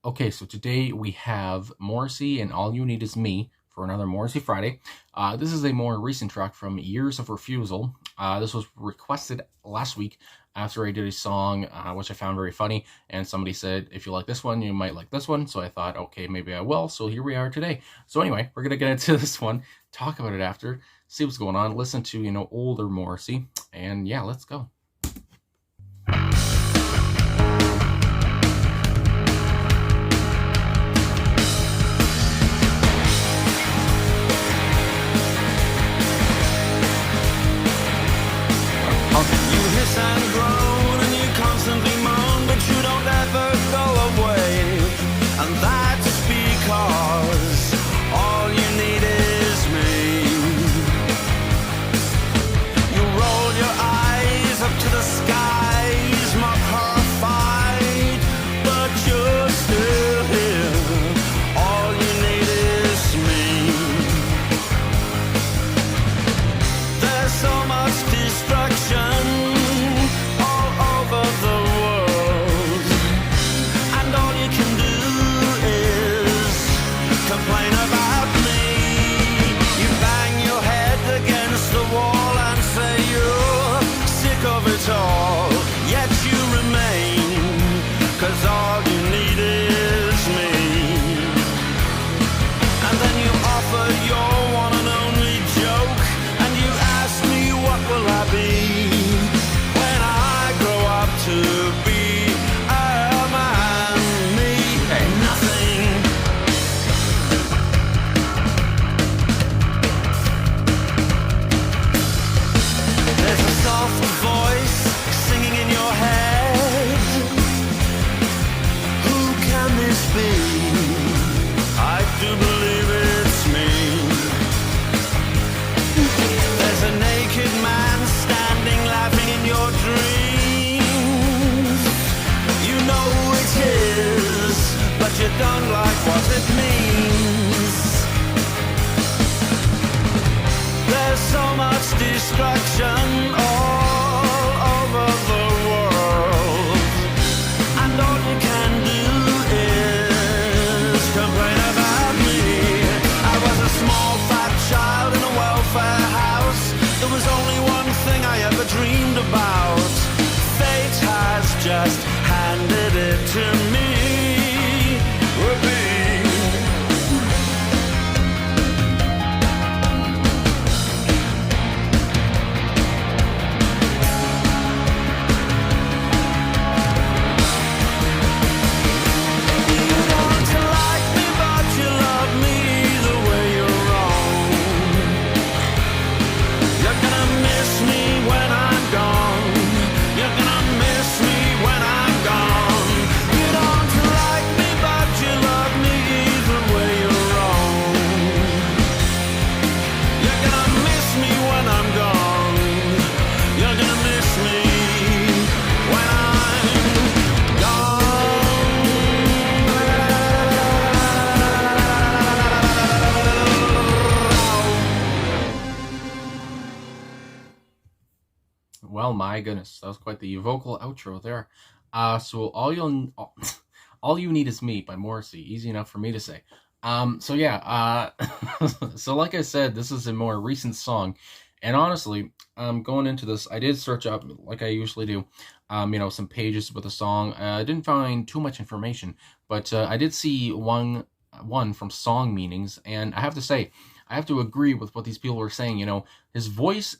Okay, so today we have Morrissey and All You Need Is Me for another Morrissey Friday. This is a more recent track from Years of Refusal. This was requested last week after I did a song, which I found very funny, and somebody said, if you like this one, you might like this one, so I thought, okay, maybe I will, so here we are today. So anyway, we're going to get into this one, talk about it after, see what's going on, listen to, older Morrissey, and yeah, let's go. You hiss and groan and you constantly moan, but you don't ever go away. And that's because all you need is me. You roll your eyes up to the skies, mock horrified, but you're still here. All you need is me. There's so much destruction all over the world, and all you can do is complain about me. You bang your head against the wall and say you're sick of it all, yet you remain, 'cause all you need is me. And then you offer your one and only joke, and you ask me what will I be when I grow up to be a man. Me, nothing. There's a soft voice singing in your head. Who can this be? I do believe it's me. There's a naked man standing laughing in your dreams. You know who it is, but you don't like what it means. There's so much destruction all over the world, and all you can do is complain about me. I was a small fat child in a welfare house. There was only one thing I ever dreamed about. Fate has just handed it to me. Whoopee. You don't like me, but you love me the way you're wrong. You're gonna miss me when I'm gone. You're gonna miss me when I'm gone. You don't like me, but you love me the way you're wrong. You're gonna miss me when I'm gone. You're gonna miss me when I'm gone. Well, my goodness, that was quite the vocal outro there. So all you need is me by Morrissey. Easy enough for me to say. So yeah, so like I said, this is a more recent song, and honestly, going into this, I did search up like I usually do, some pages with the song. I didn't find too much information, but I did see one from Song Meanings, and I have to say, I have to agree with what these people were saying. His voice.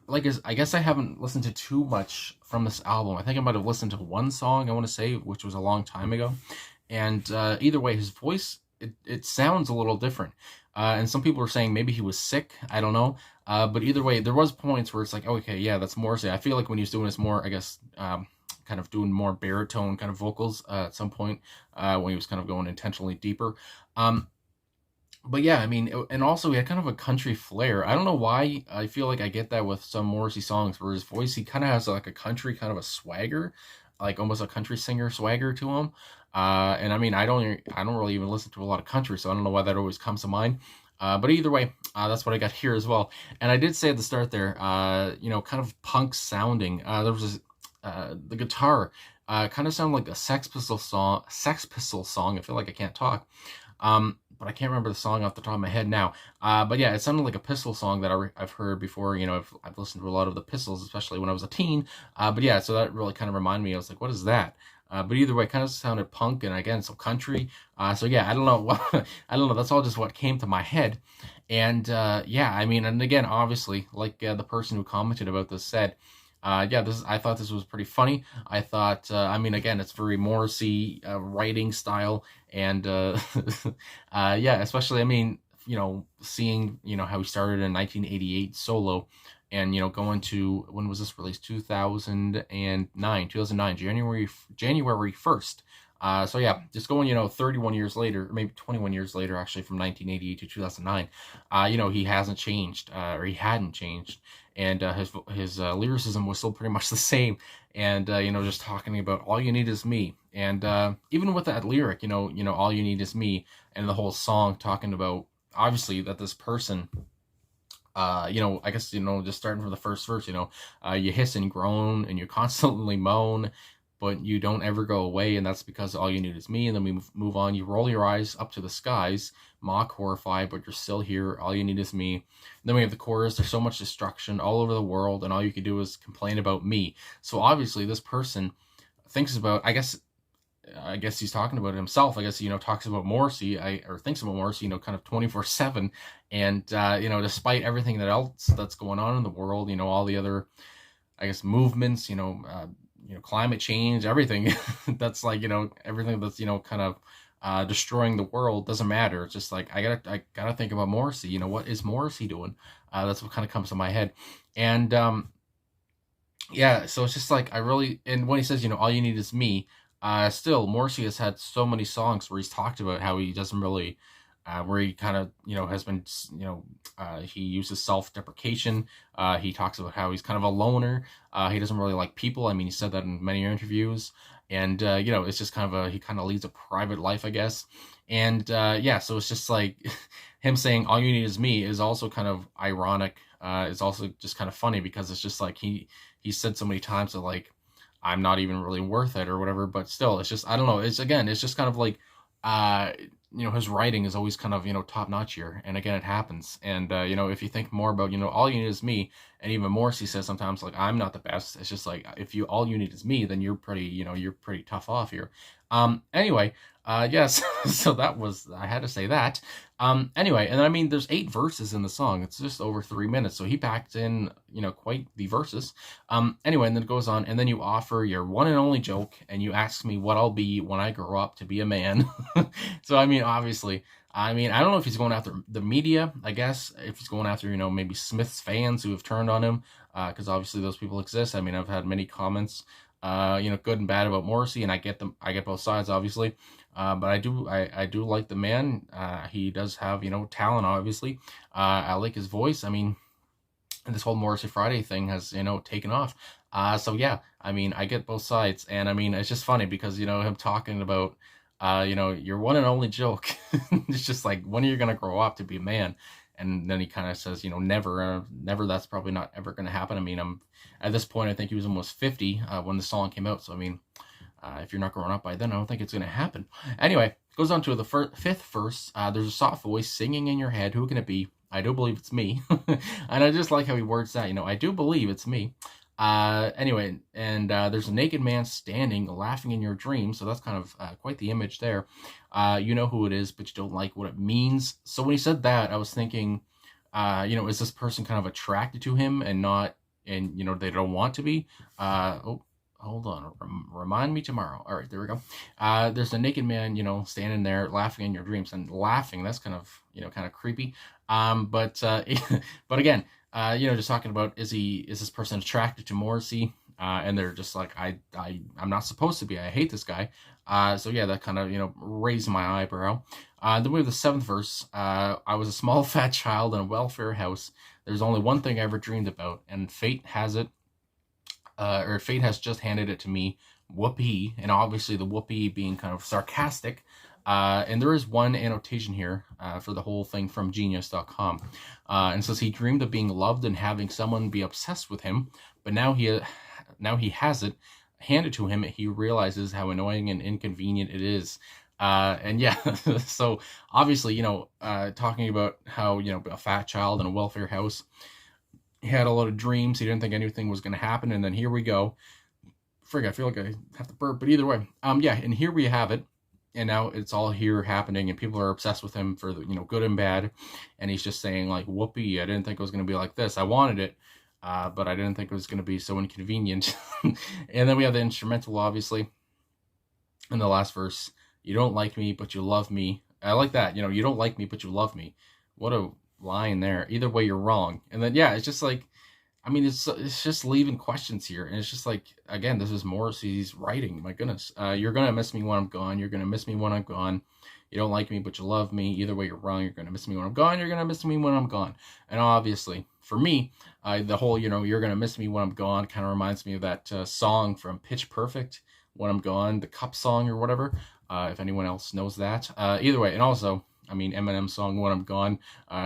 I guess I haven't listened to too much from this album. I think I might have listened to one song, I want to say, which was a long time ago. And either way, his voice, it sounds a little different. And some people are saying maybe he was sick. I don't know. But either way, there was points where it's like, okay, yeah, that's Morrissey. I feel like when he was doing this more, I guess, kind of doing more baritone kind of vocals at some point when he was kind of going intentionally deeper. But yeah, I mean, and also he had kind of a country flair. I don't know why I feel like I get that with some Morrissey songs where his voice, he kind of has like a country kind of a swagger, like almost a country singer swagger to him. And I mean, I don't really even listen to a lot of country, so I don't know why that always comes to mind. But either way, that's what I got here as well. And I did say at the start there, kind of punk sounding. There was this, the guitar Kind of sound like a Sex Pistol song. Sex Pistol song. I feel like I can't talk. But I can't remember the song off the top of my head now. But yeah, it sounded like a Pistol song that I've heard before. You know, I've listened to a lot of the Pistols, especially when I was a teen. But yeah, so that really kind of reminded me. I was like, what is that? But either way, it kind of sounded punk and again some country. So yeah, I don't know what I don't know. That's all just what came to my head. And yeah, I mean, and again, obviously, like the person who commented about this said, yeah, I thought this was pretty funny. I thought, I mean, again, it's very Morrissey writing style, and yeah, especially, I mean, you know, seeing, you know, how he started in 1988 solo, and you know, going to, when was this released? 2009, January 1st. So yeah, just going, you know, 31 years later, or maybe 21 years later, actually, from 1988 to 2009, you know, he hasn't changed, or he hadn't changed, and his lyricism was still pretty much the same, and you know, just talking about all you need is me, and even with that lyric, you know, all you need is me, and the whole song talking about obviously that this person. You know, I guess, you know, just starting from the first verse, you know, you hiss and groan and you constantly moan, but you don't ever go away, and that's because all you need is me. And then we move on. You roll your eyes up to the skies, mock, horrified, but you're still here. All you need is me. And then we have the chorus. There's so much destruction all over the world, and all you can do is complain about me. So obviously, this person thinks about, I guess he's talking about himself. I guess, you know, talks about Morrissey, or thinks about Morrissey, you know, kind of 24/7. And, you know, despite everything else that's going on in the world, you know, all the other, I guess, movements, you know, climate change, everything that's like, you know, everything that's, you know, kind of destroying the world doesn't matter. It's just like, I gotta think about Morrissey. You know, what is Morrissey doing? That's what kind of comes to my head. And, yeah, so it's just like, and when he says, you know, all you need is me, still, Morrissey has had so many songs where he's talked about how he doesn't really, where he kind of, you know, has been, you know, he uses self-deprecation. He talks about how he's kind of a loner. He doesn't really like people. I mean, he said that in many interviews. And, you know, it's just kind of he kind of leads a private life, I guess. And, yeah, so it's just like him saying, all you need is me is also kind of ironic. It's also just kind of funny because it's just like he said so many times that, like, I'm not even really worth it or whatever, but still, it's just, I don't know. It's just kind of like, you know, his writing is always kind of, you know, top notch here. And again, it happens. And, you know, if you think more about, you know, all you need is me, and even Morrissey says sometimes, like, I'm not the best. It's just like, if all you need is me, then you're pretty, you know, you're pretty tough off here. Anyway, yes, so I had to say that. Anyway, and I mean, there's 8 verses in the song. It's just over 3 minutes. So he packed in, you know, quite the verses. Anyway, and then it goes on, and then you offer your one and only joke, and you ask me what I'll be when I grow up to be a man. So, I mean, obviously, I don't know if he's going after the media, I guess, if he's going after, you know, maybe Smith's fans who have turned on him, because obviously those people exist. I mean, I've had many comments, you know, good and bad about Morrissey, and I get both sides, obviously. But I do like the man. He does have, you know, talent, obviously. I like his voice. I mean, this whole Morrissey Friday thing has, you know, taken off. So yeah, I mean, I get both sides, and I mean, it's just funny because, you know, him talking about, you know, your one and only joke. It's just like, when are you gonna grow up to be a man? And then he kind of says, you know, never, never. That's probably not ever gonna happen. I mean, at this point, I think he was almost 50 when the song came out. So I mean, if you're not growing up by then, I don't think it's gonna happen. Anyway, goes on to the 5th verse. There's a soft voice singing in your head. Who can it be? I do believe it's me. And I just like how he words that. You know, I do believe it's me. Anyway, and there's a naked man standing, laughing in your dreams. So that's kind of quite the image there. You know who it is, but you don't like what it means. So when he said that, I was thinking, you know, is this person kind of attracted to him and not, and, you know, they don't want to be? Oh, hold on. Remind me tomorrow. All right, there we go. There's a naked man, you know, standing there laughing in your dreams, and laughing, that's kind of, you know, kind of creepy. But again, you know, just talking about, is this person attracted to Morrissey? And they're just like, I'm not supposed to be. I hate this guy. So yeah, that kind of, you know, raised my eyebrow. Then we have the 7th verse. I was a small fat child in a welfare house. There's only one thing I ever dreamed about, and fate has just handed it to me. Whoopee. And obviously the whoopee being kind of sarcastic. And there is one annotation here for the whole thing from genius.com. And it says he dreamed of being loved and having someone be obsessed with him, but now he has it. hand it to him, he realizes how annoying and inconvenient it is. And yeah, so obviously, talking about how, a fat child in a welfare house, he had a lot of dreams. He didn't think anything was going to happen. And then here we go. Frig, I feel like I have to burp, but either way, yeah, and here we have it. And now it's all here happening, and people are obsessed with him for the, good and bad. And he's just saying like, whoopee, I didn't think it was going to be like this. I wanted it, but I didn't think it was going to be so inconvenient. And then we have the instrumental, obviously, in the last verse. You don't like me, but you love me. I like that. You don't like me, but you love me. What a line there. Either way, you're wrong. And then, yeah, it's just like, I mean, it's just leaving questions here. And it's just like, again, this is Morrissey's writing. My goodness. You're going to miss me when I'm gone. You're going to miss me when I'm gone. You don't like me, but you love me. Either way, you're wrong. You're going to miss me when I'm gone. You're going to miss me when I'm gone. And obviously, for me, the whole, you're going to miss me when I'm gone kind of reminds me of that song from Pitch Perfect, When I'm Gone, the Cup song or whatever, if anyone else knows that. Either way, and also, I mean, Eminem's song, When I'm Gone,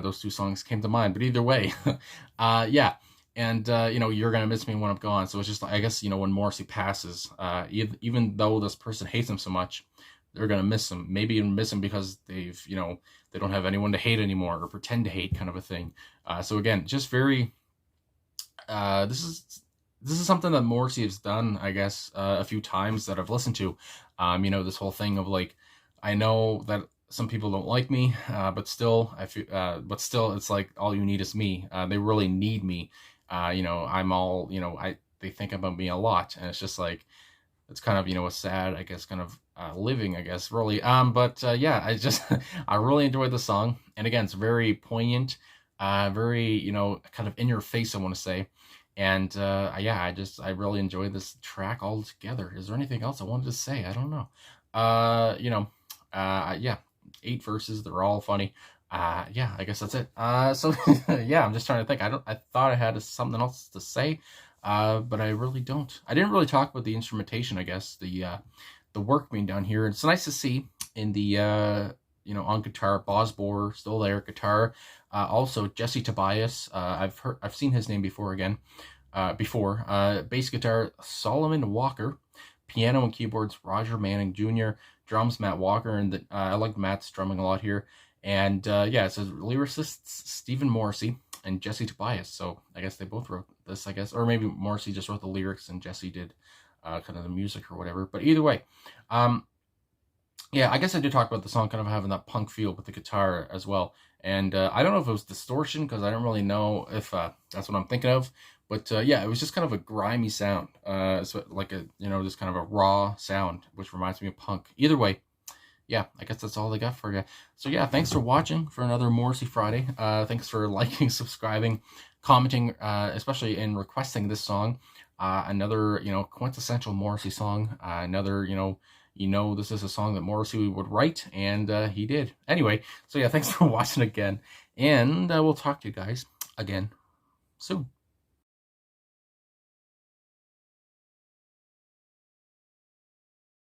those two songs came to mind. But either way, yeah. And, you're going to miss me when I'm gone. So it's just, I guess, when Morrissey passes, even though this person hates him so much, they're going to miss him. Maybe even miss him because they've, they don't have anyone to hate anymore or pretend to hate, kind of a thing. So again, just very, this is something that Morrissey has done, I guess, a few times that I've listened to. This whole thing of like, I know that some people don't like me, but still, it's like, all you need is me. They really need me. I'm all, they think about me a lot, and it's just like, it's kind of, a sad, I guess, kind of living, I guess, really. But yeah, I really enjoyed the song, and again, it's very poignant, very, kind of in your face, I want to say. And yeah, I really enjoyed this track altogether. Is there anything else I wanted to say? I don't know. Yeah, 8 verses, they're all funny. Yeah, I guess that's it. So yeah, I'm just trying to think. I thought I had something else to say, but I really don't. I didn't really talk about the instrumentation, I guess, the work being done here. It's nice to see in the on guitar, Bosbor still there, guitar. Also Jesse Tobias. I've seen his name before again. Bass guitar, Solomon Walker. Piano and keyboards, Roger Manning Jr. Drums, Matt Walker, and I like Matt's drumming a lot here. And yeah, it says lyricists Stephen Morrissey and Jesse Tobias. So I guess they both wrote this, I guess. Or maybe Morrissey just wrote the lyrics and Jesse did kind of the music or whatever. But either way, yeah, I guess I did talk about the song kind of having that punk feel with the guitar as well. And I don't know if it was distortion, because I don't really know if that's what I'm thinking of. But yeah, it was just kind of a grimy sound. So like a, just kind of a raw sound, which reminds me of punk. Either way, yeah, I guess that's all I got for you. So yeah, thanks for watching for another Morrissey Friday. Thanks for liking, subscribing, commenting, especially in requesting this song. Another, quintessential Morrissey song. Another, this is a song that Morrissey would write, and he did. Anyway, so yeah, thanks for watching again, and we'll talk to you guys again soon.